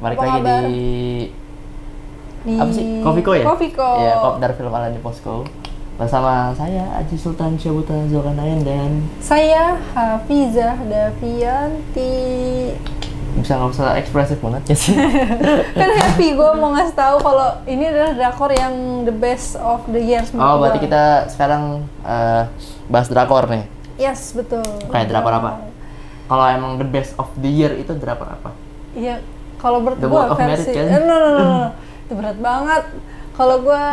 Balik Apa lagi kabar? di apa sih? Kofiko ya? Kofiko. Ya, Kopdar Film Ala di Posko. Bersama saya Aji Sultan Syabuta Zulkarnain dan Saya Hafizah Davianti. nggak usah ekspresif banget ya sih. Kan happy gue mau ngasih tahu kalau ini adalah drakor yang the best of the year. Oh, berarti kita sekarang bahas drakor nih. Yes, betul. Kayak drakor apa? Kalau emang the best of the year itu drakor apa? Iya, kalau menurut The gue World of versi Merit, kan? no. Itu berat banget. Kalau gue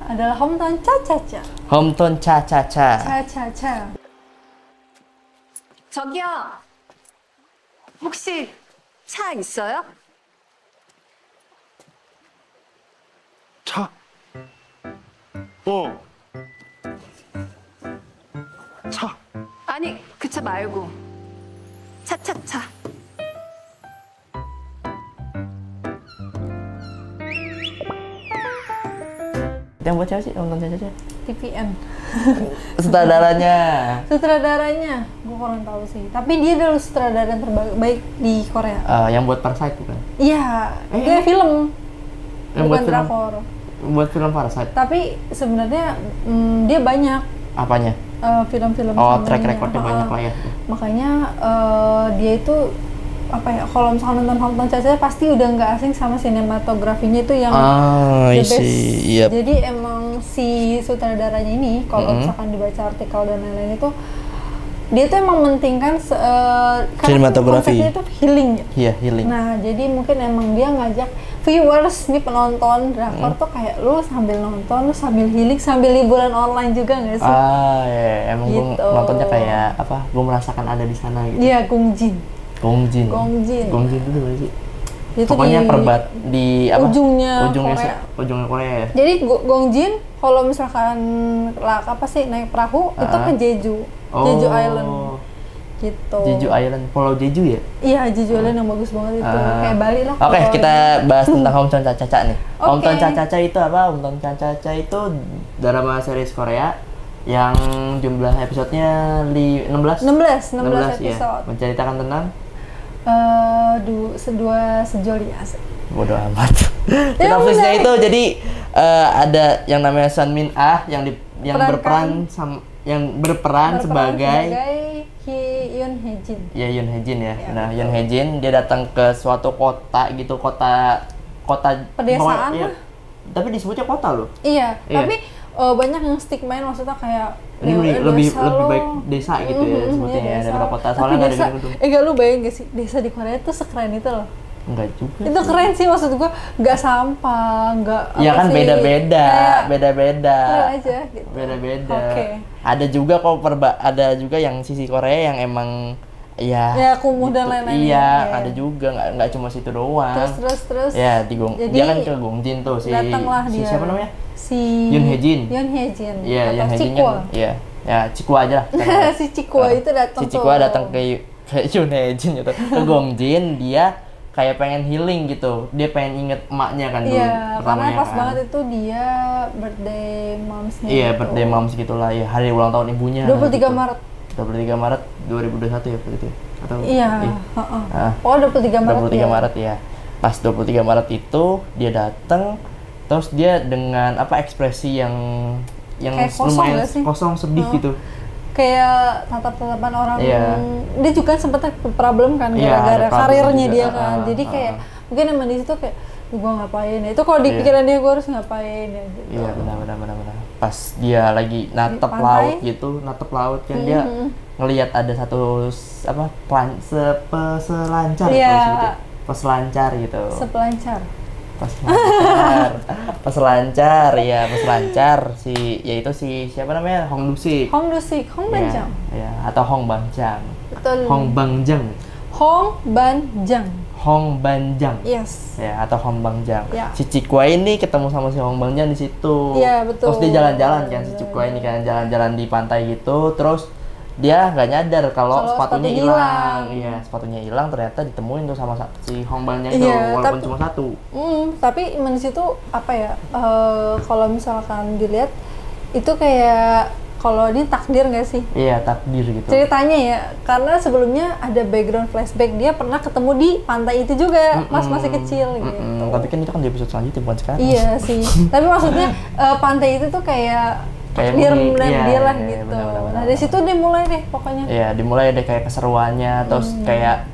adalah Hometown Cha-Cha-Cha. Hometown Cha-Cha-Cha. Cha-Cha-Cha. 저기요. 혹시 차 있어요? 차. 어. 차. 아니, 그 차 말고. 차차차. Itu yang buat siapa sih? Hometown Cha-Cha-Cha? TVN. Sutradaranya. Gue kurang tahu sih. Tapi dia adalah sutradara yang terbaik di Korea. Yang buat Parasite bukan? Iya, dia film. Yang Bukan buat film? drakor. Buat film Parasite. Tapi sebenarnya dia banyak Apanya? film-film. Oh, samanya. track recordnya banyak lah ya. Makanya dia itu apa ya? Kalau misalnya nonton Hometown Cha-Cha pasti udah nggak asing sama sinematografinya itu yang the best. Yep. Jadi emang si sutradaranya ini kalau misalkan dibaca artikel dan lain-lain itu dia tuh emang mementingkan karena Sinematografi. konsepnya itu healing ya. Iya, healing. Nah, jadi mungkin emang dia ngajak viewers nih, penonton drakor tuh kayak lu sambil nonton, lu sambil healing, sambil liburan online juga nggak sih? Ya, emang gue Gitu. nontonnya kayak apa? Gue merasakan ada di sana gitu. Iya, Gongjin. Gongjin. Gongjin. Itu apa sih? Itu Pokoknya di di apa? ujungnya ujungnya Korea. ujungnya Korea ya. Jadi Gongjin kalau misalkan apa sih naik perahu itu ke Jeju. Jeju Island. Gitu. Jeju Island, Pulau Jeju ya? Iya, Jeju Island yang bagus banget itu. Kayak Bali lah. Oke, kalau- kita bahas tentang Hometown Cha-Cha-Cha nih. Oke. Hometown Cha-Cha-Cha itu apa? Hometown Cha-Cha-Cha itu drama series Korea yang jumlah episodenya 16 16 ya. episode. Menceritakan tentang Dua sejoli asik. bodoh amat. Ya, Sinopsisnya bener. itu jadi ada yang namanya Sun Min Ah yang Perankan. berperan sebagai Yoon Hae Jin. ya Yoon Hae Jin ya. Ya, Nah, betul. Yoon Hae Jin dia datang ke suatu kota gitu, kota Pedesaan iya. lah. Tapi disebutnya kota loh. Iya, Iya. tapi banyak yang stigmain maksudnya kayak Ini ya, lebih desa lo. baik desa gitu ya sebutnya ya desa. daripada kota, Tapi soalnya nggak ada desa, gedung-gedung. gak lu bayangin gak sih desa di Korea tuh sekeren itu loh. Enggak juga. Itu keren sih, maksud gua nggak sampah, nggak Ya apa kan sih, beda-beda, kayak beda-beda. keren aja gitu. Beda-beda. Oke. Ada juga kok ada juga yang sisi Korea yang emang ya kumuh dan lain-lain. Iya, Ya. ada juga nggak cuma situ doang. Terus Ya, Jadi, dia kan ke Gongjin tuh datanglah si dia. siapa namanya? Si Yoon Hae Jin. Yoon Hae Jin. Iya, atau yang Hae Jin Cikwa. kan. Iya. Ya, Cikwa aja lah. sekarang. Si Cikwa itu datang Si Cikwa datang ke Yoon Hae Jin gitu. Ke Gongjin, dia kayak pengen healing gitu. Dia pengen inget emaknya kan dulu. Iya, karena pertamanya pas kan. banget itu dia birthday momsnya. Iya, gitu. birthday moms gitulah ya. Hari ulang tahun ibunya. 23 gitu. Maret. 23 Maret 2021 ya begitu ya? Atau Iya, heeh. Oh, 23 Maret. 23 ya. Maret ya. Pas 23 Maret itu dia datang, terus dia dengan apa ekspresi yang Kayak kosong lumayan nggak sih? kosong sedih gitu. Kayak tatap-tatapan orang. Iya. Dia juga sempat problem kan Iya, gara-gara ada problem karirnya juga. dia kan. Jadi kayak mungkin emang di situ kayak gua ngapain ya. Itu kalau di Iya. pikiran dia gua harus ngapain ya gitu. Iya benar. Pas dia lagi natep pantai. laut gitu, natep laut kan dia ngelihat ada satu peselancar Iya. kalau sebutnya. Peselancar gitu. Sepelancar. Peselancar yaitu si siapa namanya Hong Dusik. Hong Dusik, Hong Banjang. Ya, atau Hong Banjang. Betul. Hong Banjang. Hong Banjang. Hong Banjang. Yes. Ya, atau Hong Banjang. Ya. Si Cikwa ini ketemu sama si Hong Banjang di situ. Iya, betul. Terus dia jalan-jalan kan si Cikwa ini kan jalan-jalan di pantai gitu, terus dia nggak nyadar kalau sepatunya sepatunya hilang. hilang. Iya, sepatunya hilang ternyata ditemuin tuh sama si Hong Banjang itu Iya, walaupun tapi- cuma satu. Tapi emang di situ apa ya? Kalau misalkan dilihat itu kayak kalau ini takdir nggak sih? Iya, takdir gitu. Ceritanya ya, karena sebelumnya ada background flashback dia pernah ketemu di pantai itu juga pas masih kecil gitu. Tapi kan itu kan di episode selanjutnya bukan sekarang. Iya sih, tapi maksudnya pantai itu tuh kayak takdir dia lah gitu. Benar. Nah dari situ dia mulai deh pokoknya. Iya, dimulai deh kayak keseruannya, terus kayak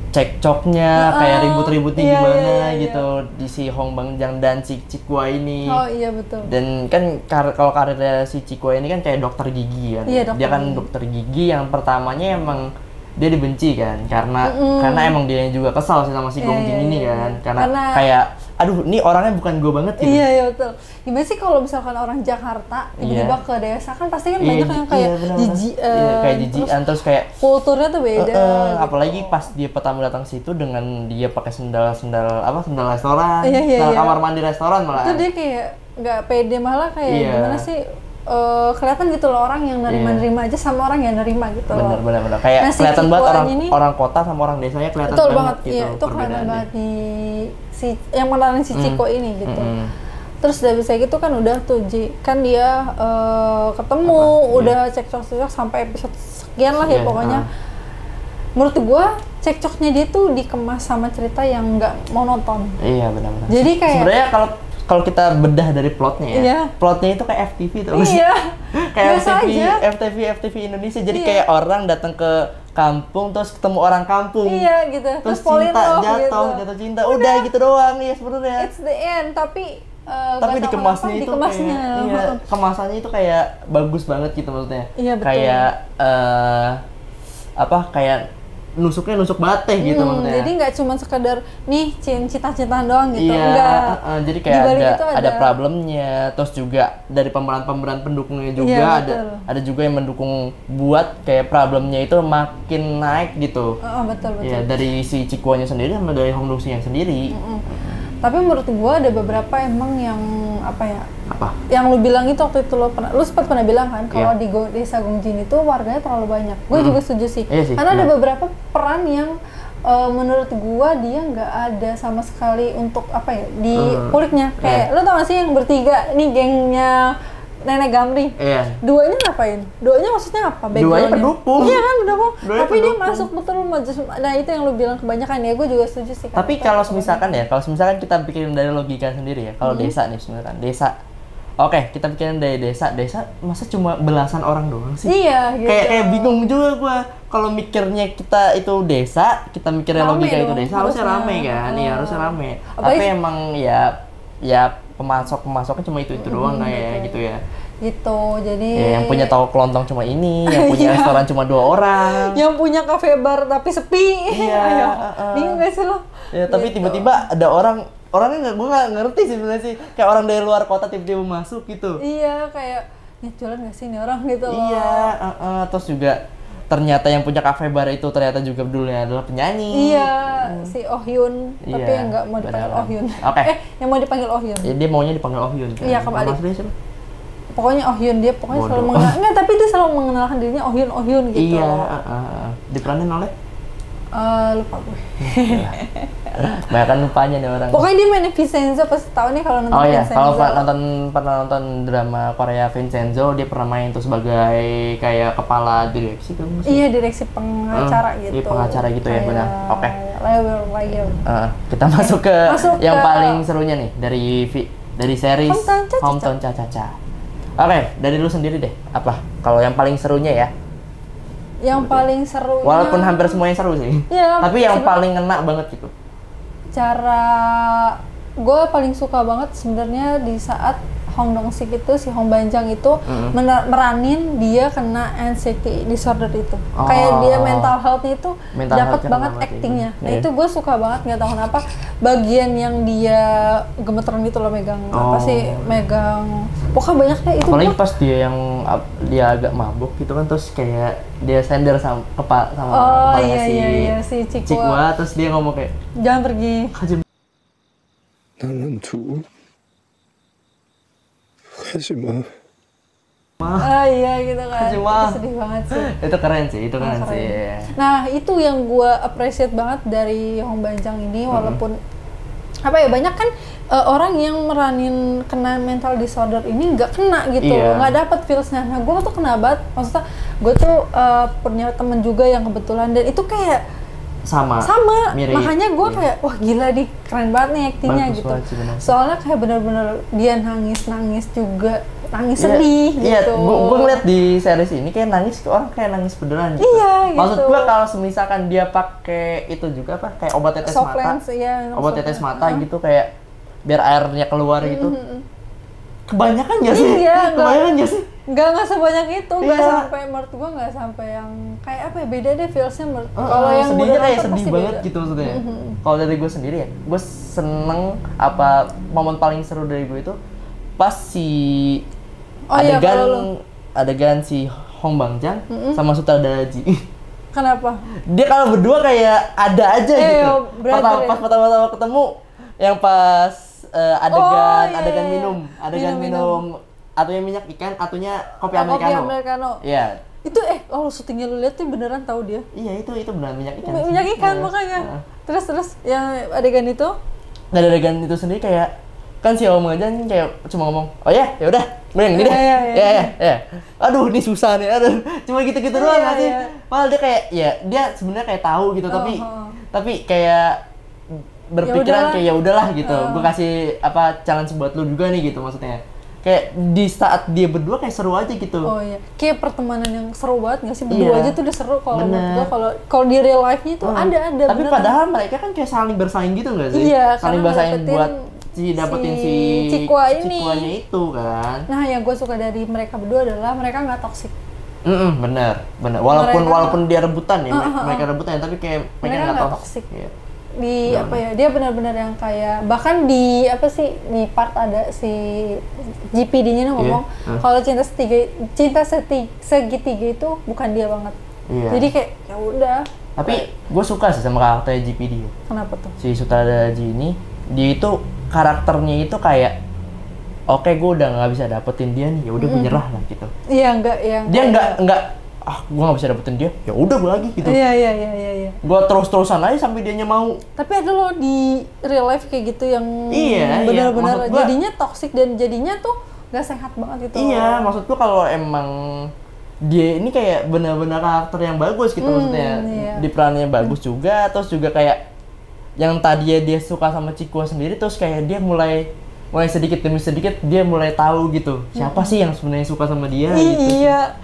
cekcoknya, kayak ribut-ributnya gimana gitu di si Hong Bangjang dan si Cikwa ini. Oh iya betul. Dan kan kalau karirnya si Cikwa ini kan kayak dokter gigi kan. Iya, Dia kan dokter gigi yang pertamanya emang dia dibenci kan karena emang dia juga kesal sih sama si Gongjing ini kan. Karena kayak aduh ini orangnya bukan gue banget gitu. Iya betul. Gimana sih kalau misalkan orang Jakarta tiba-tiba ke desa kan pasti kan banyak yang kayak kayak jijian terus kayak kulturnya tuh beda. Apalagi pas dia pertama datang situ dengan dia pakai sendal restoran, Iya. kamar mandi restoran malah. Itu dia kayak nggak pede malah kayak gimana sih? Kelihatan gitu loh orang yang nerima aja sama orang yang nerima gitu loh. Bener. Kayak kelihatan banget orang kota sama orang desanya kelihatan banget gitu. Iya, itu kelihatan banget di yang meranin si Ciko ini gitu. Terus udah bisa gitu kan udah tuh kan dia ketemu, udah cekcok sampai episode sekian lah ya pokoknya. Menurut gua cekcoknya dia tuh dikemas sama cerita yang nggak monoton. Iya benar. Jadi kayak sebenarnya kalau kita bedah dari plotnya ya, plotnya itu kayak FTV tuh. Iya. Kayak FTV Indonesia. Jadi kayak orang datang ke kampung terus ketemu orang kampung. Iya gitu. Terus cinta jatuh cinta. Udah gitu doang ya sebenarnya. It's the end tapi dikemasnya itu kayak kemasannya itu kayak bagus banget gitu maksudnya. Iya betul. Kayak nusuk bate gitu maksudnya. Jadi nggak cuma sekedar nih cinta-cintaan doang gitu. Iya, enggak. Jadi kayak ada problemnya, terus juga dari pemeran pendukungnya juga ada juga yang mendukung buat kayak problemnya itu makin naik gitu. Betul. Iya, dari si Cikwanya sendiri sama dari Hong Dong-sinya sendiri. Tapi menurut gua ada beberapa emang yang apa? Yang lu bilang itu waktu itu lu sempat pernah bilang kan kalau di desa Gongjin itu warganya terlalu banyak. Gue juga setuju sih. Iya sih. Karena ada beberapa peran yang menurut gua dia nggak ada sama sekali untuk di kulitnya. Kayak lu tau gak sih yang bertiga nih gengnya Nenek Gamri. Iya. Duanya ngapain? Duanya maksudnya apa? Duanya pendukung. Iya kan pendukung. Tapi dia masuk betul. Nah itu yang lu bilang kebanyakan ya. Gue juga setuju sih. Tapi kalau misalkan kita pikirin dari logika sendiri ya. Kalau desa nih sebenarnya desa. Oke, kita pikirin dari desa masa cuma belasan orang doang sih? Iya, gitu. Kayak bingung juga gua. Kalau mikirnya kita itu desa, kita mikirnya rame logika dong, itu desa harusnya rame kan? Iya, harusnya rame. Apalagi, tapi emang ya pemasoknya cuma itu doang kayak gitu ya. Gitu, jadi yang punya toko kelontong cuma ini, yang punya restoran cuma 2 orang, yang punya cafe bar tapi sepi. Iya. Bingung gak sih lo? Ya, tapi tiba-tiba ada orangnya gue nggak ngerti sih sebenarnya sih, kayak orang dari luar kota tiba-tiba masuk gitu. Iya, kayak jualan nggak sih ini orang gitu loh. Iya, terus juga ternyata yang punya cafe bar itu ternyata juga dulunya adalah penyanyi. Iya, si Oh Hyun, tapi yang nggak mau dipanggil Oh Hyun. Yang mau dipanggil Oh Hyun. Ya, dia maunya dipanggil Oh Hyun. Iya, kembali. Pokoknya Oh Hyun dia selalu tapi dia selalu mengenalkan dirinya Oh Hyun gitu. Iya, diperanin oleh lupa gue. Bahkan lupanya nih orang. Pokoknya dia main Vincenzo pasti tahu nih kalau nonton Vincenzo. Kalau pernah nonton drama Korea Vincenzo, dia pernah main tuh sebagai kayak kepala direksi kan? Iya, direksi pengacara gitu. Iya, pengacara gitu ya, benar. Oke. Layer. Kita masuk ke yang paling serunya nih dari series Hometown Cha-Cha-Cha. Oke, dari lu sendiri deh. Apa? Kalau yang paling serunya ya? Yang paling serunya, walaupun hampir semuanya seru sih, tapi yang paling ngena banget gitu. Gue paling suka banget sebenarnya di saat Hong Dong-sik itu, si Hong Banjang itu meranin dia kena anxiety disorder itu. Kayak dia mental health-nya itu dapat banget actingnya. Nah itu gue suka banget, nggak tahu kenapa. Bagian yang dia gemeteran gitu loh megang megang. Pokoknya banyak deh itu. Apalagi pas dia agak mabuk gitu kan, terus kayak dia sender sama kepala si Cikwa, terus dia ngomong kayak jangan pergi. 나는 두고 가지 마. Iya gitu kan. Itu sedih banget sih. Itu keren sih. Nah itu yang gue appreciate banget dari Hong Banjang ini, walaupun apa ya, banyak kan orang yang meranin kena mental disorder ini nggak kena gitu, nggak dapat feelsnya. Nah gue tuh kena banget, maksudnya gue tuh punya temen juga yang kebetulan dan itu kayak sama mirip. Makanya gue kayak wah gila nih, keren banget nih aktingnya gitu. Soalnya kayak bener-bener dia nangis juga, nangis sedih gitu. Iya, gue ngeliat di series ini kayak nangis, orang kayak nangis beneran gitu. Iya gitu. Maksud gue kalau misalkan dia pakai itu juga apa, kayak obat tetes mata, obat tetes mata gitu, kayak biar airnya keluar gitu. Kebanyakan nggak sih? Iya, kebanyakan nggak sih? Nggak sebanyak itu, nggak sampai, menurut gue nggak sampai yang kayak apa ya, beda deh feelsnya. Kalau yang sedihnya kayak sedih banget beda gitu maksudnya. Kalau dari gue sendiri ya, gue seneng apa momen paling seru dari gue itu pas si adegan si Hong Bangjang sama sutradara Ji. Kenapa? Dia kalau berdua kayak ada aja gitu. Pas pertama-tama ketemu, yang pas adegan minum atunya minyak ikan, atunya kopi americano. Iya. Itu kalau syutingnya lu lihat tuh beneran tahu dia. Iya, itu beneran minyak ikan. Minyak ikan makanya. Terus yang adegan itu? Nah, adegan itu sendiri kayak kan si Om aja kayak cuma ngomong, "Oh ya udah, gue yang ini deh." Ya. Aduh, ini susah nih. Aduh, cuma gitu-gitu doang nggak sih? Padahal dia kayak dia sebenarnya kayak tahu gitu, tapi kayak berpikiran kayak ya udahlah gitu. Gue kasih challenge buat lu juga nih gitu maksudnya. Kayak di saat dia berdua kayak seru aja gitu. Oh iya, kayak pertemanan yang seru banget nggak sih? Berdua aja tuh udah seru. Kalau menurut gue, kalau di real life-nya itu ada. Tapi padahal mereka kan kayak saling bersaing gitu nggak sih? Iya, saling bersaing buat dapetin si Cikuanya itu kan. Nah, yang gue suka dari mereka berdua adalah mereka nggak toksik. Bener. Walaupun dia rebutan ya, mereka rebutan ya, tapi kayak mereka nggak toksik. Iya. Dia benar-benar yang kayak, bahkan di part ada si GPD-nya ngomong kalau cinta segitiga itu bukan dia banget. Jadi kayak ya udah. Tapi gue suka sih sama karakter GPD. Kenapa tuh? Si sutradara Ji ini, dia itu karakternya itu kayak oke, gue udah nggak bisa dapetin dia nih, ya udah gue nyerah lah gitu. Iya, dia nggak gue nggak bisa dapetin dia, ya udah gue lagi gitu. Iya. Gue terus-terusan aja sampai dianya mau. Tapi ada loh di real life kayak gitu yang benar-benar jadinya toksik dan jadinya tuh nggak sehat banget gitu. Iya, maksud gue kalau emang dia ini kayak benar-benar karakter yang bagus gitu maksudnya. Di perannya bagus juga, terus juga kayak yang tadinya dia suka sama Cikua sendiri, terus kayak dia mulai sedikit demi sedikit dia mulai tahu gitu siapa sih yang sebenarnya suka sama dia gitu. Iya.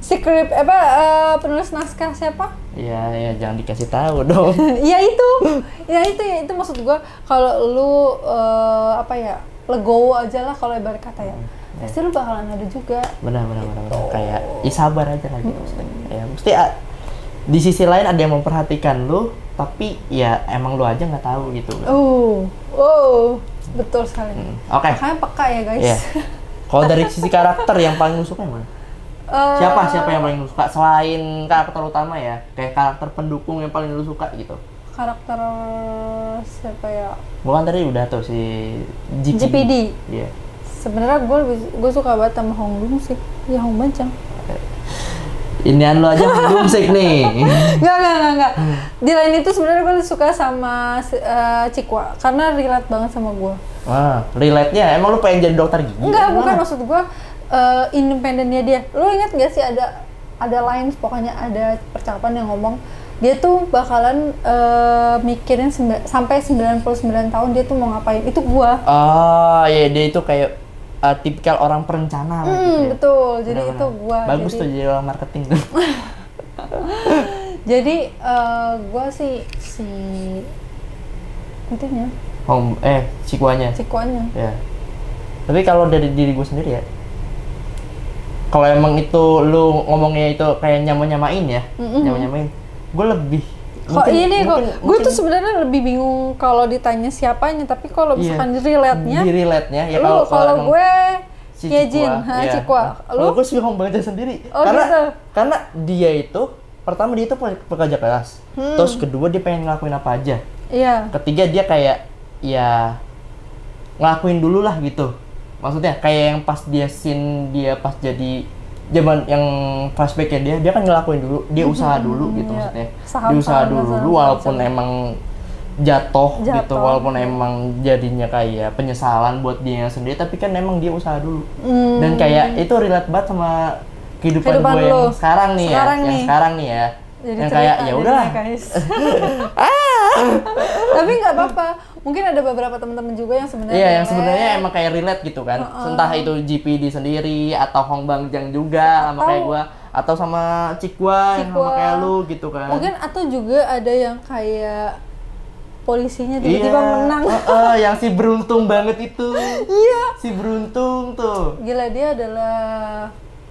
Script penulis naskah siapa? Iya, jangan dikasih tahu dong. Iya itu maksud gua, kalau lu legowo aja lah kalau ibarat kata ya. Pasti lu bakalan ada juga. Benar. Kayak sabar aja lah gitu maksudnya. Ya mesti di sisi lain ada yang memperhatikan lu, tapi ya emang lu aja nggak tahu gitu. Betul sekali. Oke. Makanya peka ya guys. Iya. Kalau dari sisi karakter yang paling lu suka yang mana? Siapa yang paling lu suka selain karakter utama ya? Kayak karakter pendukung yang paling lu suka gitu. Karakter siapa ya? Bukan tadi udah tuh si GPD. Iya. Sebenarnya gue suka banget sama Hong Dong Sik. Ya Hong Bangjang. Inian lu aja Dumsik nih. Enggak. Di lain itu sebenarnya gue suka sama Cikwa karena relate banget sama gue. Relate-nya emang lu pengen jadi dokter gigi? Enggak, bukan, maksud gue independennya dia. Lu ingat gak sih ada lines, pokoknya ada percakapan yang ngomong dia tuh bakalan mikirin sampai 99 tahun dia tuh mau ngapain. Itu gua. Iya, dia itu kayak tipikal orang perencana gitu ya. Betul. Jadi itu gua. Bagus tuh jadi orang marketing tuh. Jadi gua si intinya Cikuanya. Ya. Tapi kalau dari diri gue sendiri ya, kalau emang itu lu ngomongnya itu kayak nyamain ya, nyamain, gue lebih. Gue tuh sebenarnya lebih bingung kalau ditanya siapanya, tapi kalau misalkan relate-nya, ya kalau gue Cikwa. Kalau gue sih Hong Bangjang sendiri, karena dia itu pertama dia itu pekerja keras, terus kedua dia pengen ngelakuin apa aja, ketiga dia kayak ya ngelakuin dulu lah gitu. Maksudnya kayak yang pas dia pas jadi zaman yang flashbacknya dia kan ngelakuin dulu, dia usaha dulu gitu maksudnya. Dia usaha dulu walaupun emang jatuh gitu, Jatuh. walaupun emang jadinya kayak penyesalan buat dia sendiri, tapi kan emang dia usaha dulu. Dan kayak itu relate banget sama kehidupan Kehidupan gue yang lu. sekarang nih ya, Sekarang yang nih. sekarang nih ya. Jadi Yang cerita kayak ya jadinya, udah. guys. Tapi nggak apa-apa. Mungkin ada beberapa teman-teman juga yang sebenarnya Iya, yang relate. sebenarnya emang kayak relate gitu kan. Entah itu GPD sendiri atau Hong Bangjang juga sama kayak gua, atau sama Cikwa yang sama Cikwa. kayak lu gitu kan. Mungkin atau juga ada yang kayak polisinya tiba-tiba menang. Yang si beruntung banget itu. Iya. Si beruntung tuh. Gila, dia adalah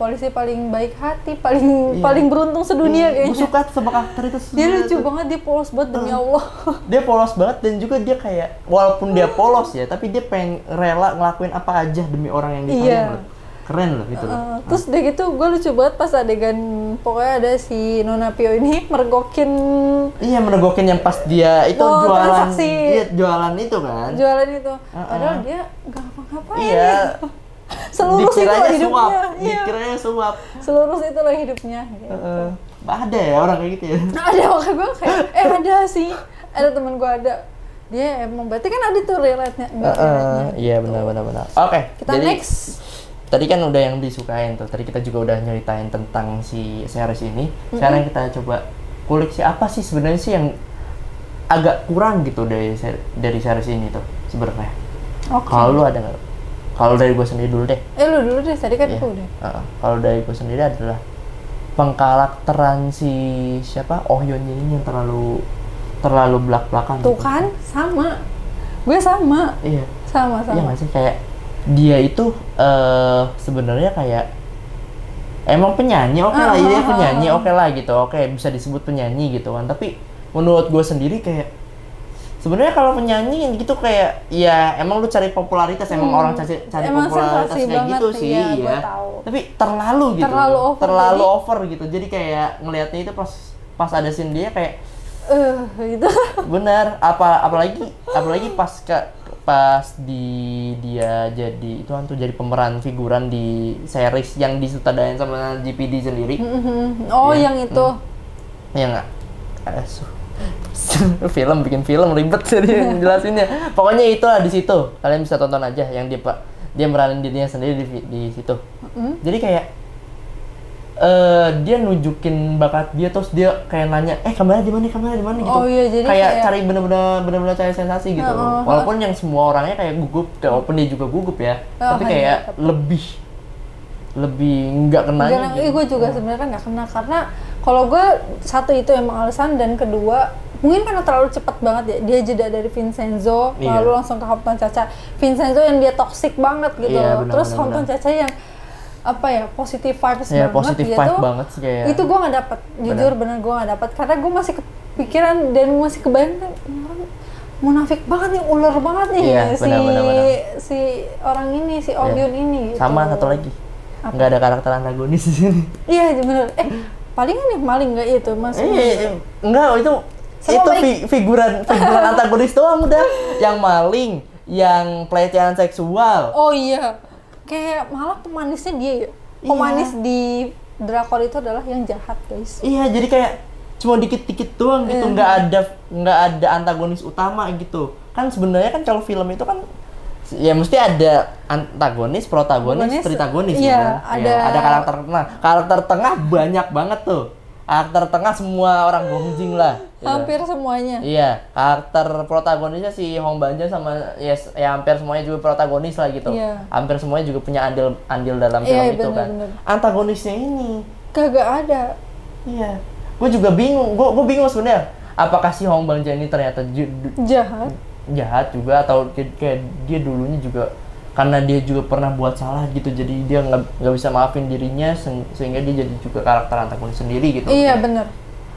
polisi paling baik hati, paling beruntung sedunia Gue kayaknya. suka sama karakter itu. Dia lucu banget, dia polos banget demi Allah. Dia polos banget dan juga dia kayak walaupun dia polos ya, tapi dia pengen rela ngelakuin apa aja demi orang yang disayang Iya. loh. Keren loh gitu loh. Terus udah gitu gue lucu banget pas adegan pokoknya ada si Nona Pio ini mergokin Iya, menegokin yang pas dia itu Oh, jualan. transaksi. Iya, jualan itu kan. jualan itu. Padahal dia nggak ngapa-ngapain. Iya. Selurus itu Dikiranya loh hidupnya. suap, Iya. dikiranya suap. Selurus itu loh hidupnya. Gitu. Ada ya orang kayak gitu ya. Nah, ada makanya gue kayak ada sih. Ada teman gue ada. Dia emang berarti kan ada tuh relate-nya. Iya, benar. Oke, Kita jadi next. tadi kan udah yang disukain tuh. Tadi kita juga udah nyeritain tentang si series ini. Sekarang kita coba kulik sih apa sih sebenarnya sih yang agak kurang gitu dari series ini tuh sebenarnya. Oke. Kalau lu ada nggak? Kalau dari gue sendiri dulu deh. Lu dulu deh, tadi kan Iya. aku udah. Kalau dari gue sendiri adalah pengkarakteran si siapa Oh Hyun ini yang terlalu belak-belakan. Tuh gitu. kan, sama. Gue sama. Iya. Sama. Iya nggak sih, kayak dia itu sebenarnya kayak emang penyanyi oke lah, dia penyanyi oke lah gitu, oke bisa disebut penyanyi gitu kan. Tapi menurut gue sendiri kayak sebenarnya kalau penyanyi gitu kayak ya emang lu cari popularitas, emang orang cari Emang popularitas sensasi kayak banget, gitu sih iya, gua ya. tahu. Tapi terlalu gitu, Terlalu over, over gitu. Jadi kayak ngelihatnya itu pas ada scene dia kayak gitu. bener, apalagi pas dia jadi itu kan tuh jadi pemeran figuran di series yang disutradarain sama GPD sendiri. Oh, Iya. yang itu. Yang film bikin film ribet sih dia jelasinnya. Pokoknya itulah di situ. Kalian bisa tonton aja yang dia meranin dirinya sendiri di situ. Jadi kayak dia nunjukin bakat dia, terus dia kayak nanya, kamera di mana gitu. Oh iya, jadi kayak kayak cari bener-bener cari sensasi gitu. Walaupun yang semua orangnya kayak gugup, walaupun dia juga gugup ya. Tapi kayak lebih nggak kenanya. Gue juga sebenarnya nggak kena karena kalau gue satu itu emang alasan, dan kedua mungkin karena terlalu cepat banget ya dia jeda dari Vincenzo lalu langsung ke Hometown Cha-Cha. Vincenzo yang dia toxic banget gitu, terus Hometown Cha-Cha yang apa ya, positive vibes banget positive gitu. vibe banget sih kayak. Itu gue nggak dapet, jujur bener gue nggak dapet karena gue masih kepikiran dan masih kebayang kan ini orang munafik banget nih, ular banget nih si orang ini, si Oh Hyun ini. Gitu. Sama satu lagi, nggak ada karakter antagonis di sini. Iya bener. Palingan nih maling nggak itu mas? Enggak, itu figuran antagonis doang udah. Yang maling, yang pelecehan seksual. Oh iya, kayak malah pemanisnya dia ya. Pemanis di drakor itu adalah yang jahat guys. Iya, jadi kayak cuma dikit-dikit doang gitu, nggak ada antagonis utama gitu. Kan sebenarnya kan kalau film itu kan ya mesti ada antagonis, protagonis, tritagonis iya, kan. Ada karakter tengah. Karakter tengah banyak banget tuh. Karakter tengah semua orang Gongjing lah. Gitu. Hampir semuanya. Iya, karakter protagonisnya si Hong Banjang sama ya hampir semuanya juga protagonis lah gitu. Iya. Hampir semuanya juga punya andil dalam film itu kan. Bener. Antagonisnya ini kagak ada. iya. Gue juga bingung. Gue bingung sebenarnya. Apakah si Hong Bangjang ini ternyata jahat juga, atau kayak dia dulunya juga karena dia juga pernah buat salah gitu, jadi dia nggak bisa maafin dirinya sehingga dia jadi juga karakter antagonis sendiri gitu. Iya bener.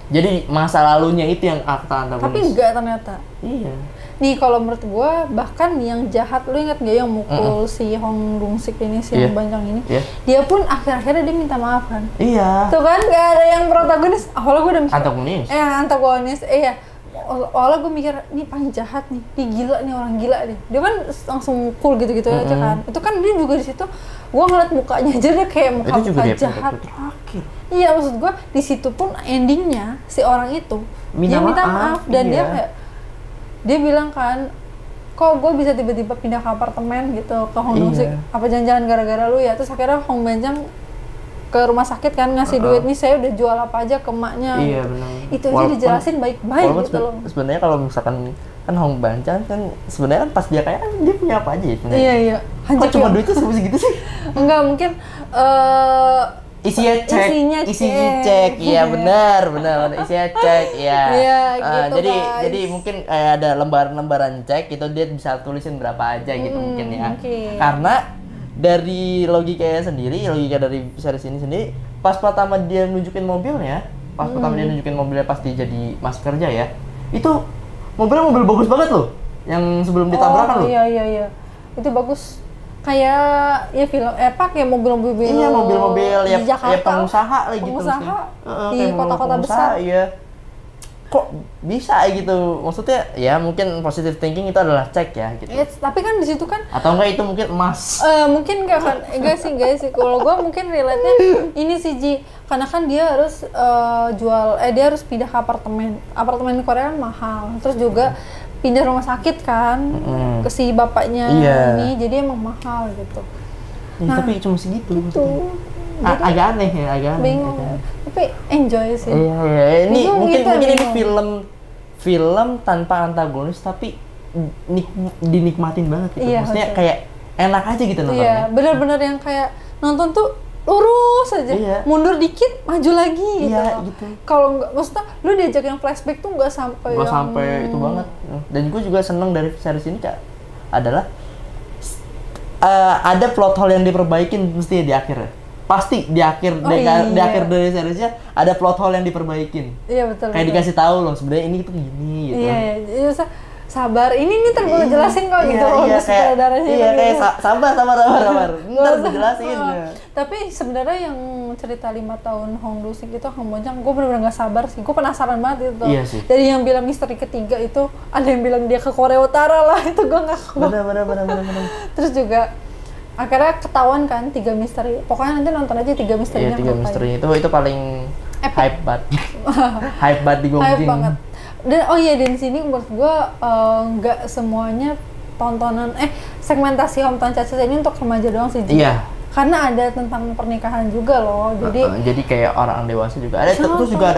Jadi masa lalunya itu yang karakter antagonis. Tapi enggak ternyata. Iya. Nih kalau menurut gua bahkan yang jahat, lu ingat gak yang mukul si Hong Dong-sik ini, si Hong Banjang ini? Dia pun akhir-akhirnya dia minta maaf kan? Iya. Tuh kan gak ada yang protagonis. Awalnya gua udah mikir antagonis. Iya. Awalnya gue mikir, nih paling jahat nih, dia gila nih, orang gila deh. Dia kan langsung cool gitu-gitu aja kan. Itu kan dia juga di situ, gue ngeliat mukanya aja dia kayak muka jahat. Iya, maksud gue di situ pun endingnya si orang itu dia minta maaf dan dia kayak dia bilang kan, kok gue bisa tiba-tiba pindah ke apartemen gitu ke Hong Dong-sik, apa jangan-jangan gara-gara lu ya. Terus akhirnya Hong Banjang ke rumah sakit kan ngasih duit, nih saya udah jual apa aja ke emaknya. Iya gitu. benar. Itu aja dijelasin baik-baik gitu loh. Sebenarnya kalau misalkan kan Hong Banjang kan sebenarnya kan pas dia kayak dia punya apa aja ya sebenarnya. Iya. Kok cuma duitnya segitu sih? Enggak, mungkin isinya cek, iya benar, isinya cek, ya. Iya, gitu jadi mungkin kayak ada lembaran-lembaran cek itu dia bisa tulisin berapa aja gitu mungkin ya. Karena dari logika dari series ini sendiri, pas pertama dia nunjukin mobilnya, pas dia jadi mas kerja ya, itu mobilnya mobil bagus banget loh, yang sebelum ditabrakan loh. Iya, itu bagus. Kayak ya film kayak mobil-mobil mobil-mobil di Jakarta, ya pengusaha lah gitu di kota-kota besar. Iya. Kok bisa gitu? Maksudnya ya mungkin positive thinking itu adalah cek ya gitu. Tapi kan di situ kan atau enggak itu mungkin emas. Mungkin enggak sih. Kalau gua mungkin relate-nya ini sih Ji, karena kan dia harus dia harus pindah ke apartemen. Apartemen di Korea kan mahal. Terus juga pindah rumah sakit kan ke si bapaknya ini, jadi emang mahal gitu. Nah, tapi cuma segitu. Agak aneh ya, bingung. Tapi enjoy sih. Iya. Ini mungkin ini film tanpa antagonis tapi dinikmatin banget gitu. Maksudnya kayak enak aja gitu nontonnya. Iya, benar-benar yang kayak nonton tuh lurus aja, mundur dikit, maju lagi gitu. Iya, gitu. Kalau nggak, maksudnya lu diajak yang flashback tuh nggak sampai itu banget. Dan gue juga seneng dari series ini Kak, adalah ada plot hole yang diperbaikin mesti di akhir. Pasti di akhir di akhir dari seriesnya ada plot hole yang diperbaikin. Iya betul. Kayak dikasih tahu loh sebenarnya ini tuh gini gitu. Iya. Sabar, ini ntar gue jelasin kok gitu. Iya, kayak sabar. Ntar gue jelasin. Tapi sebenarnya yang cerita 5 tahun Hong Dong-sik itu Hong Banjang, gue bener-bener gak sabar sih. Gue penasaran banget itu. Iya sih. Dari yang bilang misteri ketiga itu, ada yang bilang dia ke Korea Utara lah, itu gue gak kuat. Bener. Terus juga akhirnya ketahuan kan 3 misteri. Pokoknya nanti nonton aja 3 misterinya. Iya, 3 misterinya itu paling hype banget. Hype banget di Gongjing. Hype banget. Dan di sini menurut gue nggak semuanya tontonan segmentasi Hometown Cha-Cha ini untuk remaja doang sih. Iya. Karena ada tentang pernikahan juga loh. Jadi kayak orang dewasa juga. Terus juga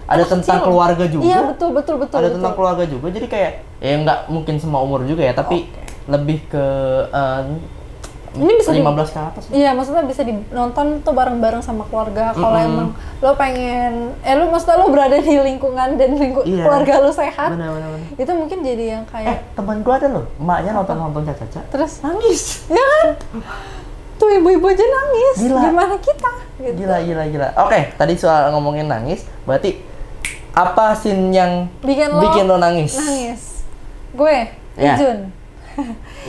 ada tentang keluarga juga. Iya betul. Ada tentang keluarga juga. Jadi kayak ya nggak mungkin semua umur juga ya, tapi lebih ke ini bisa 15 ke atas. Iya, maksudnya bisa dinonton tuh bareng-bareng sama keluarga. Kalau emang lo pengen, maksudnya lo berada di lingkungan dan keluarga lo sehat. Benar. Itu mungkin jadi yang kayak teman gua ada loh, emaknya nonton Cha-Cha terus nangis. Ya kan? Tuh ibu-ibu aja nangis. Gila. Gimana kita? Gitu. Gila. Oke, tadi soal ngomongin nangis, berarti apa scene yang bikin lo nangis? Nangis. Gue, Ya.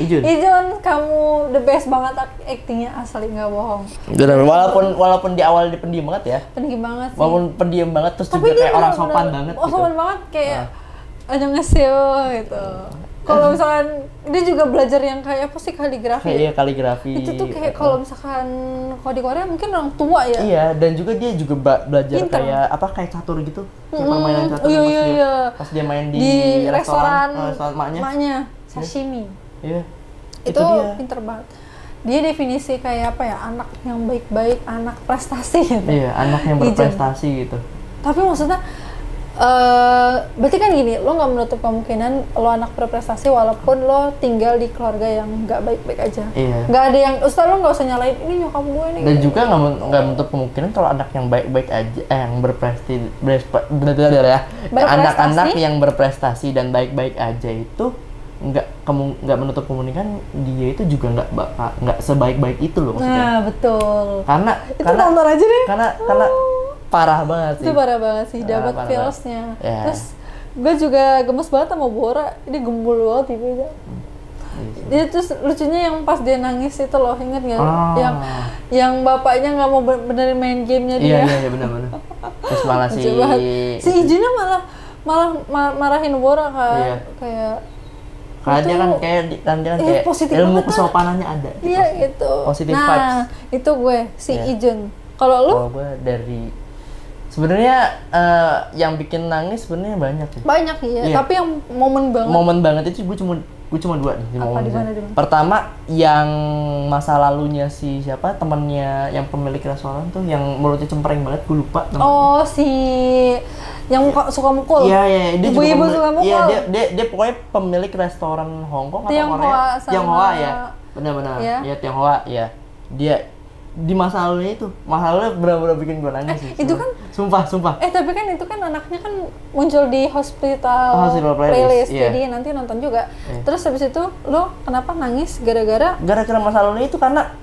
Ijun, kamu the best banget actingnya, asli nggak bohong. Bener, walaupun di awal dia pendiam banget ya. Pendiam banget sih. Walaupun pendiam banget, terus tapi juga kayak orang sopan banget. Sopan banget kayak annyeonghaseyo gitu. Kalau misalkan dia juga belajar yang kayak apa sih, kaligrafi. Iya, kaligrafi. Itu tuh kayak kalau misalkan di Korea mungkin orang tua ya. Iya, dan juga dia juga belajar kayak catur gitu. Kayak permainan catur. Iya. Pas dia main di restoran maknya sashimi. Iya. Itu dia pinter banget. Dia definisi kayak apa ya, anak yang baik-baik, anak prestasi gitu. Iya, anak yang berprestasi gitu. Tapi maksudnya berarti kan gini, lo nggak menutup kemungkinan lo anak berprestasi walaupun lo tinggal di keluarga yang nggak baik-baik aja. Iya. Nggak ada yang, Ustaz lo nggak usah nyalain ini nyokap gue nih. Dan juga nggak menutup kemungkinan kalau anak yang baik-baik aja, yang anak-anak yang berprestasi dan baik-baik aja itu nggak menutup kemungkinan dia itu juga nggak sebaik-baik itu loh maksudnya. Nah betul. Karena tonton aja deh. Karena parah banget sih. Itu parah banget sih, dapat feels-nya. Yeah. Terus gue juga gemes banget sama Bora, ini gembul banget tipe-nya. Dia terus lucunya yang pas dia nangis itu loh, inget nggak? Yang bapaknya nggak mau benerin main gamenya dia. Iya benar. Terus malah si Ijunnya malah marahin Bora kayak karena dia kan kayak ilmu kesopanannya ada. Iya gitu. Positive vibes. Nah itu gue si Ijun. Kalau lu? Kalau gue dari Sebenarnya yang bikin nangis sebenarnya banyak ya. Banyak ya, Iya. tapi yang momen banget itu gue cuma dua nih. apa di mana? Pertama yang masa lalunya si siapa temennya yang pemilik restoran tuh yang mulutnya cempreng banget, gue lupa namanya. Oh, si yang suka mukul. Iya, dia juga ibu-ibu suka mukul. Iya, dia pokoknya pemilik restoran Hong Kong atau Korea. Tionghoa ya. Benar-benar. Iya, Tionghoa ya. Dia di masa lalunya benar-benar bikin gue nangis sih. Itu kan sumpah. Tapi kan itu kan anaknya kan muncul di hospital playlist. Iya. Jadi nanti nonton juga. Terus habis itu lo kenapa nangis gara-gara masa lalunya itu karena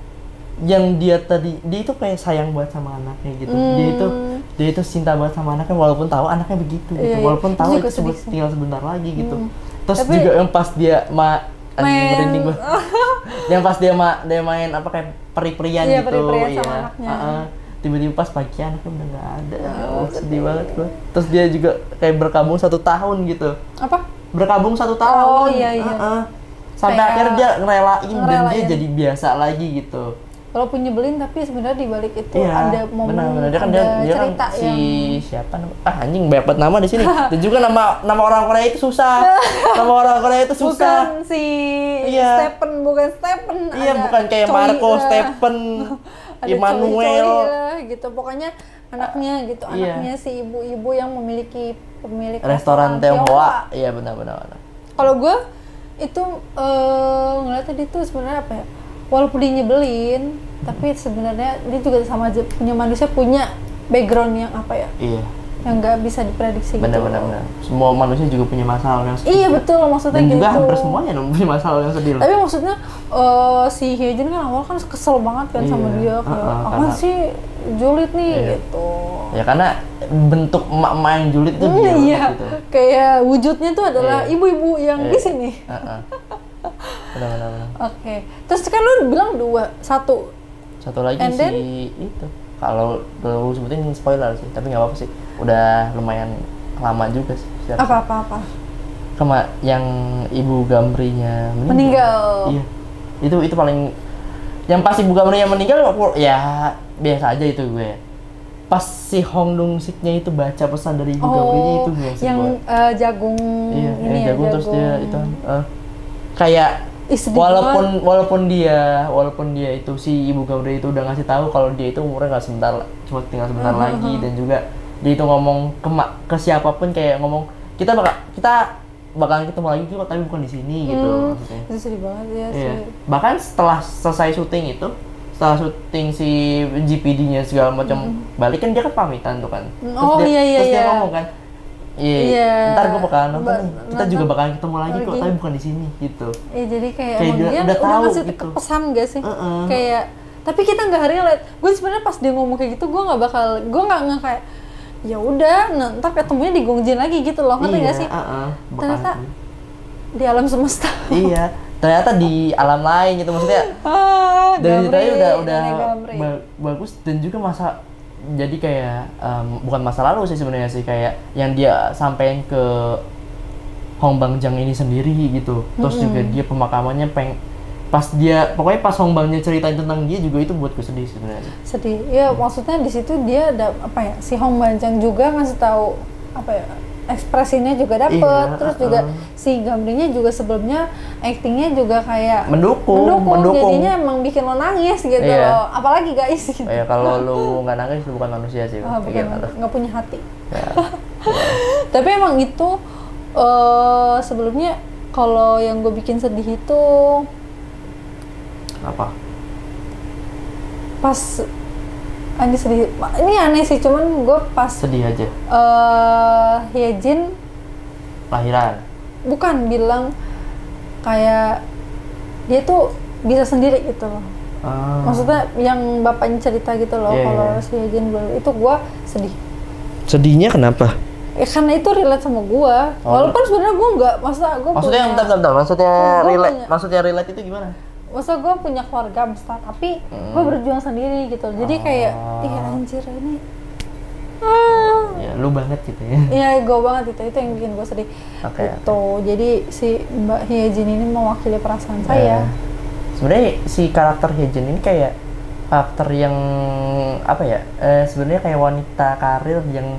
yang dia itu kayak sayang banget sama anaknya gitu. Dia itu cinta banget sama anaknya walaupun tahu anaknya begitu gitu. Walaupun tahu itu tinggal sebentar lagi gitu. Terus tapi, juga yang pas dia merinding gue. Yang pas dia main apa kayak peri-perian gitu. Peri-perian sama anaknya. Tiba-tiba pas pagi anaknya udah nggak ada. Sedih banget gue. Terus dia juga kayak berkabung 1 tahun gitu. Apa? Berkabung 1 tahun. Oh iya. Sampai akhirnya dia ngerelain dan dia jadi biasa lagi gitu. Walaupun nyebelin tapi sebenarnya di balik itu ada momen, benar. Dia cerita kan si siapa anjing banyak banget nama di sini. Dan juga nama orang Korea itu susah. Nama orang Korea itu susah. Bukan si Stephen. Iya, bukan kayak Marco, Stephen, Immanuel gitu. Pokoknya anaknya gitu, anaknya si ibu-ibu yang memiliki pemilik restoran Tionghoa. Iya, benar. Kalau gue itu ngeliatnya dia tuh sebenarnya apa ya? Walaupun dia nyebelin, tapi sebenarnya dia juga sama aja punya background yang apa ya? Iya. Yang nggak bisa diprediksi. Benar. Semua manusia juga punya masalah yang sedih. Iya betul, maksudnya dan gitu. Dan juga hampir semuanya punya masalah yang sedih. Tapi maksudnya si Hyejin kan awal kan kesel banget kan sama dia kayak apa sih julid nih gitu. Ya karena bentuk emak-emak yang julid itu dia gitu. Kayak wujudnya tuh adalah ibu-ibu yang di sini. Benar. Oke. Terus kan lu bilang satu lagi si itu. Kalau lu sebutin spoiler sih, tapi nggak apa-apa sih. Udah lumayan lama juga sih. Apa? Yang ibu Gamrinya meninggal. Iya. Itu paling yang pas ibu Gamrinya meninggal ya biasa aja itu gue. Pas si Hong Dong-sik-nya itu baca pesan dari ibu Gamrinya itu gue sih. Yang jagung ini jagung terus dia itu kayak walaupun dia itu si ibu Gabriel itu udah ngasih tahu kalau dia itu umurnya nggak cuma tinggal sebentar lagi, dan juga dia itu ngomong ke siapapun kayak ngomong kita bakalan ketemu lagi kok tapi bukan di sini gitu maksudnya. Itu sedih banget ya sih. Bahkan setelah selesai syuting si GPD-nya segala macam balik kan dia kan pamitan tuh kan. Terus dia ngomong kan, Iya, ntar gue bakalan nonton nih. Kita juga bakalan ketemu lagi kok, tapi bukan di sini gitu. Jadi kayak dia udah tahu ngasih gitu. Pesan gak sih? Kayak, tapi kita nggak relate. Gue sebenarnya pas dia ngomong kayak gitu, gue nggak kayak, ya udah, ntar ketemunya di Gongjin lagi gitu loh, ngerti gak sih? Ternyata di alam semesta. Iya, ternyata di alam lain gitu maksudnya. Dari ceritanya udah bagus, dan juga jadi kayak bukan masa lalu sih sebenarnya sih, kayak yang dia sampein ke Hong Bangjang ini sendiri gitu. Terus juga dia pemakamannya pokoknya pas Hong Bangjang ceritain tentang dia juga itu buatku sedih sebenarnya. Sedih. Ya maksudnya di situ dia ada si Hong Bangjang juga ngasih tahu ekspresinya juga dapet, terus juga si Gamrinya juga sebelumnya aktingnya juga kayak mendukung. Jadinya emang bikin lo nangis gitu loh, apalagi guys gitu. Kalau lo nggak nangis lo bukan manusia sih. Nggak punya hati. Tapi emang itu sebelumnya kalau yang gue bikin sedih itu apa? Pas ini sedih. Ini aneh sih, cuman gue pas sedih aja. Hyejin lahiran. Bukan, bilang kayak dia tuh bisa sendiri gitu loh. Maksudnya yang bapaknya cerita gitu loh, kalau si Hyejin itu gue sedih. Sedihnya kenapa? Ya karena itu relate sama gue. Walaupun sebenarnya gue nggak, maksudnya relate itu gimana? Masa gue punya keluarga besar, tapi gue berjuang sendiri gitu. Jadi kayak, anjir ini. Ya, lu banget gitu ya. Iya, gue banget itu yang bikin gue sedih. Jadi si Mbak Hyejin ini mewakili perasaan saya. Sebenarnya si karakter Hyejin ini kayak karakter yang apa ya? Sebenarnya kayak wanita karir yang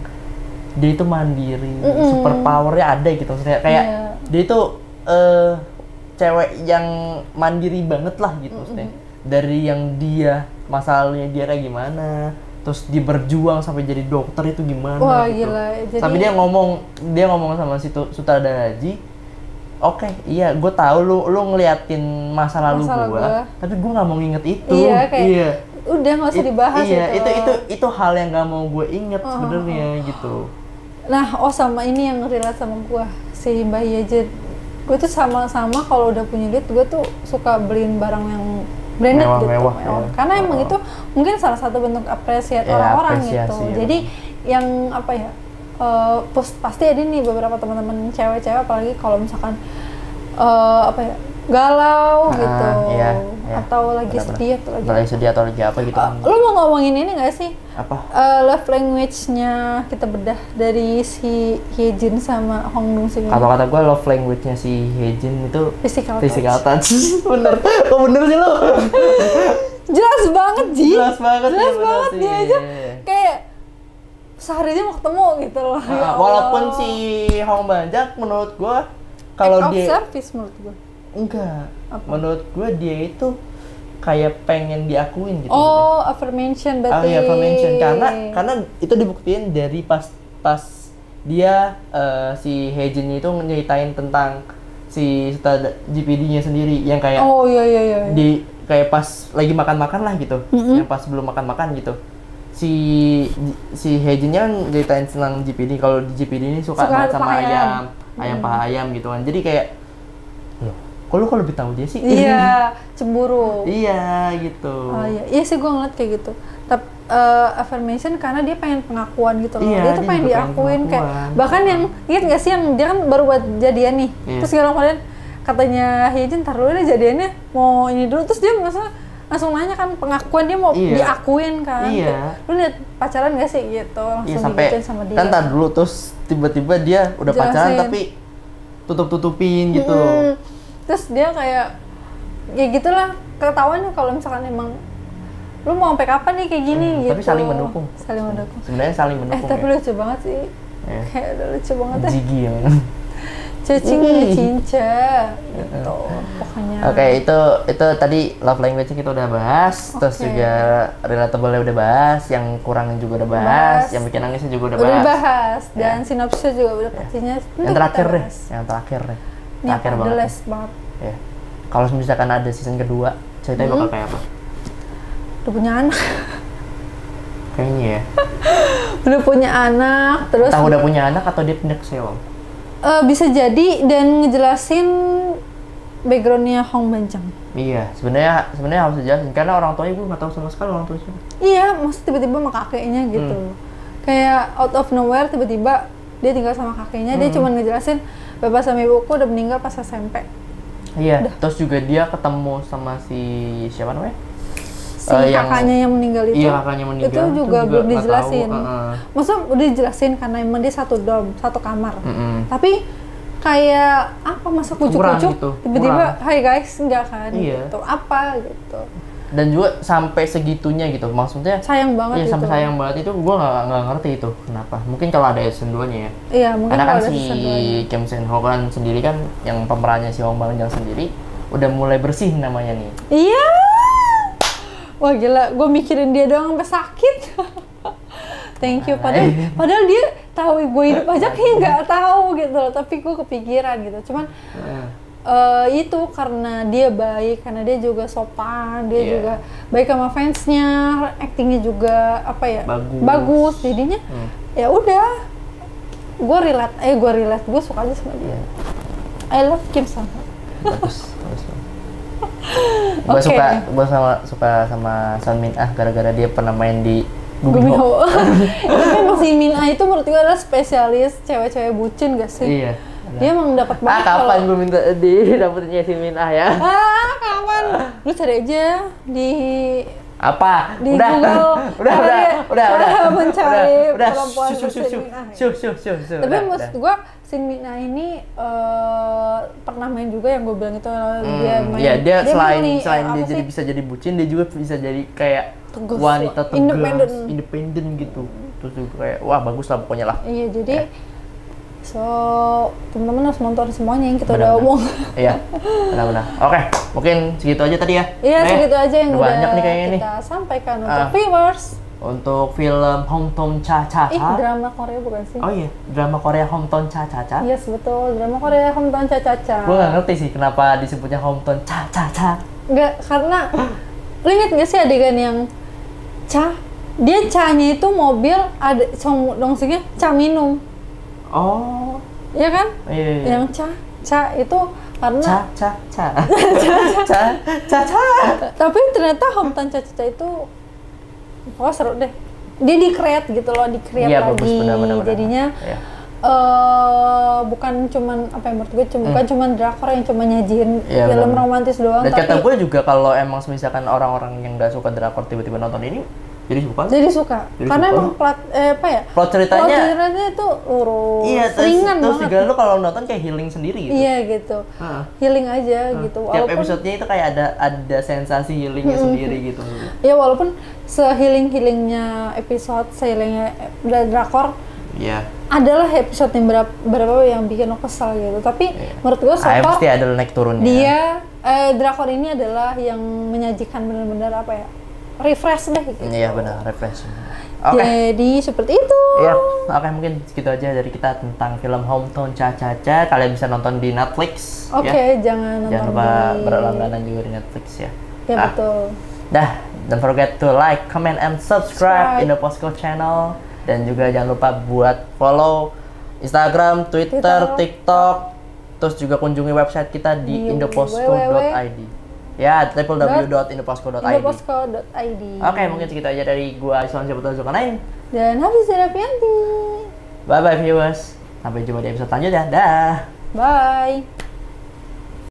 dia itu mandiri, super powernya ada gitu. Maksudnya kayak dia itu cewek yang mandiri banget lah gitu maksudnya. Dari yang dia masa lalunya dia kayak gimana, terus dia berjuang sampai jadi dokter itu gimana. Wah, gitu. gila. Jadi... Tapi dia ngomong sama si sutradara Haji, oke, iya, gue tahu lu ngeliatin masa lalu gua, tapi gue nggak mau inget itu. Iya, kayak udah nggak usah dibahas. Iya, itu hal yang nggak mau gue inget sebenarnya gitu. Nah, sama ini yang relate sama gue, si Mbak Yejen. Gue tuh sama-sama kalau udah punya duit, gue tuh suka beliin barang yang branded mewah, gitu. mewah. Karena emang itu mungkin salah satu bentuk apresiasi orang-orang gitu. Ya. Jadi yang apa ya? Pasti ada nih beberapa teman-teman cewek-cewek, apalagi kalau misalkan apa ya, galau gitu, iya. atau lagi sedih atau lagi apa gitu. Lu mau ngomongin ini nggak sih? Apa? Love language-nya kita bedah dari si Hyejin sama Hong Dong Sik. Kalau kata gue love language-nya si Hyejin itu physical touch. Bener, kok bener sih lo? Jelas banget Ji. Jelas banget dia aja kayak sehari aja mau ketemu gitu loh. Walaupun si Hong Banjak menurut gue kalau dia service menurut gue. Enggak. Apa? Menurut gue dia itu kayak pengen diakuin gitu. Oh, affirmation berarti. Iya, affirmation karena itu dibuktiin dari pas dia si Hyejin itu nyeritain tentang si GPD-nya sendiri yang kayak iya. Di kayak pas lagi makan-makan lah gitu. Yang pas belum makan-makan gitu. Si Hyejin-nya kan nyeritain tentang GPD, kalau di GPD ini suka banget sama ayam paha ayam gitu kan. Jadi kayak kok lebih tahu dia sih? Iya, cemburu. Iya, gitu. Oh iya sih gue ngeliat kayak gitu. Tapi affirmation karena dia pengen pengakuan gitu loh. Iya, dia tuh pengen diakuin kayak bahkan yang inget gak sih yang dia kan baru buat jadian nih. Iya. Terus kalian katanya Hyejin ntar dulu deh jadiannya mau ini dulu, terus dia langsung nanya kan pengakuan dia mau diakuin kan. Iya. Lu liat pacaran gak sih gitu, langsung sampai sama dia. Kan ntar dulu terus tiba-tiba dia udah pacaran tapi tutup-tutupin gitu. Terus dia kayak gitulah, ketahuan kalau misalkan emang lu mau sampai kapan nih kayak gini gitu. Tapi saling mendukung. Sebenarnya saling mendukung. Tapi lucu banget sih. Kayak udah lucu banget ya. Jigi ya. Cacing cinca gitu pokoknya. Oke, itu tadi love language-nya kita udah bahas, terus juga relatable-nya udah bahas, yang kurang juga udah bahas, yang bikin nangisnya juga udah bahas. Dan sinopsisnya juga udah pastinya. Yang terakhir deh. Ini apa the last banget. Ya. Kalau misalkan ada season kedua, ceritanya bakal kayak apa? Udah punya anak. Kayaknya ya. Udah punya anak, terus udah punya anak atau dia pindah ke Seoul? Bisa jadi, dan ngejelasin backgroundnya Hong Banjang. Iya, sebenarnya harus dijelasin karena orang tuanya gue nggak tahu sama sekali orang tuanya. Iya, maksud tiba-tiba sama kakeknya gitu. Kayak out of nowhere tiba-tiba dia tinggal sama kakeknya, dia cuma ngejelasin bapak sama ibuku udah meninggal pas SMP. Iya, terus juga dia ketemu sama si siapa namanya? Kakaknya yang meninggal itu. Iya, kakaknya meninggal. Itu juga belum dijelasin. Maksudnya udah dijelasin karena emang dia satu dorm, satu kamar. Tapi kayak apa masa kucuk-kucuk gitu. Tiba-tiba, "Hai guys," enggak kan? Iya. Gitu. Apa gitu. Dan juga sampai segitunya gitu, maksudnya sayang banget sampai sayang banget itu gue nggak ngerti itu kenapa. Mungkin kalau ada season 2 nya ya. Iya, mungkin karena kan ada si Kim Sen Ho kan sendiri kan yang pemerannya si Hong Bangjang sendiri udah mulai bersih namanya nih. Iya. Wah gila, gue mikirin dia doang sampai sakit. Thank you. Padahal dia tahu gue hidup aja kayak nggak tahu gitu loh, tapi gue kepikiran gitu. Cuman itu karena dia baik, karena dia juga sopan, dia juga baik sama fansnya, actingnya juga apa ya bagus. Jadinya ya udah, gue relate, gue suka aja sama dia. I love Kim Sang. Bagus. Gue suka sama Sun Min Ah gara-gara dia pernah main di Gumiho. Tapi emang si Min Ah itu menurut gue adalah spesialis cewek-cewek bucin gak sih? Iya. Dia emang dapat banget. Kapan gue minta dapetinnya si Min Ah ya? Kapan? Lu cari aja di apa? Di Google. Udah. Mencari perempuan bersin Min Ah. Tapi maksud gue si Min Ah ini pernah main juga yang gue bilang itu dia main. Iya, dia selain dia jadi bisa jadi bucin, dia juga bisa jadi kayak tegas, wanita tegas, independen. independen gitu. Terus juga kayak wah bagus lah pokoknya lah. Iya, jadi so teman-teman harus nonton semuanya yang kita Benar-benar. udah omong. Iya, benar-benar. Oke, mungkin segitu aja tadi ya. Iya, Nah, segitu aja yang udah banyak nih kayaknya nih. kita sampaikan untuk viewers. Untuk film Hometown Cha Cha Ih, Cha. drama Korea bukan sih? Oh iya, drama Korea Hometown Cha Cha Cha. Yes, betul. Drama Korea Hometown Cha Cha Cha. Gue gak ngerti sih kenapa disebutnya Hometown Cha Cha Cha. Enggak, karena lu inget gak sih adegan yang Cha? Dia Cha-nya itu mobil, ada Song Dong-singnya Cha minum. Oh, Iya kan? iya. Yang Cha itu karena Cha Cha Cha. Cha Cha Cha. tapi ternyata Hometown Cha Cha Cha itu wah seru deh. Dia di-create gitu loh, di-create Iya, lagi. bagus, benar-benar. Jadinya Iya. bukan cuman apa yang menurut gue bukan cuman drakor yang cuma nyajiin Iya, film benar. romantis doang, Dan tapi kata gue juga kalau emang misalkan orang-orang yang gak suka drakor tiba-tiba nonton ini jadi suka. jadi suka. Jadi Karena suka. emang apa ya? Plot ceritanya itu lurus, iya, ringan terus banget. juga lu kalau nonton kayak healing sendiri gitu. Iya gitu. Heeh. Healing aja gitu. Tiap episodenya itu kayak ada sensasi healingnya sendiri gitu. Ya walaupun se-healing-healingnya episode, se-healingnya drakor, Iya. adalah episode yang berapa yang bikin lo kesal gitu. Tapi menurut gue so far pasti ada naik turunnya. dia drakor ini adalah yang menyajikan benar-benar apa ya, refresh deh gitu. Iya benar, refreshing. Oke. Jadi seperti itu. Iya, oke mungkin segitu aja dari kita tentang film Hometown Cha Cha Cha. Kalian bisa nonton di Netflix. Oke, jangan nonton Jangan lupa di... berlangganan juga di Netflix ya. Ya betul. Dah, don't forget to like, comment, and subscribe Indoposko channel. Dan juga jangan lupa buat follow Instagram, Twitter, TikTok. Terus juga kunjungi website kita di indoposko.id. Ya, www.indoposko.id. Indoposko.id. Oke, mungkin segitu aja dari gua Iswan Syabut Zulkarnain. Dan Hafiz Rafianti. Bye bye viewers. Sampai jumpa di episode selanjutnya. Dah. Bye.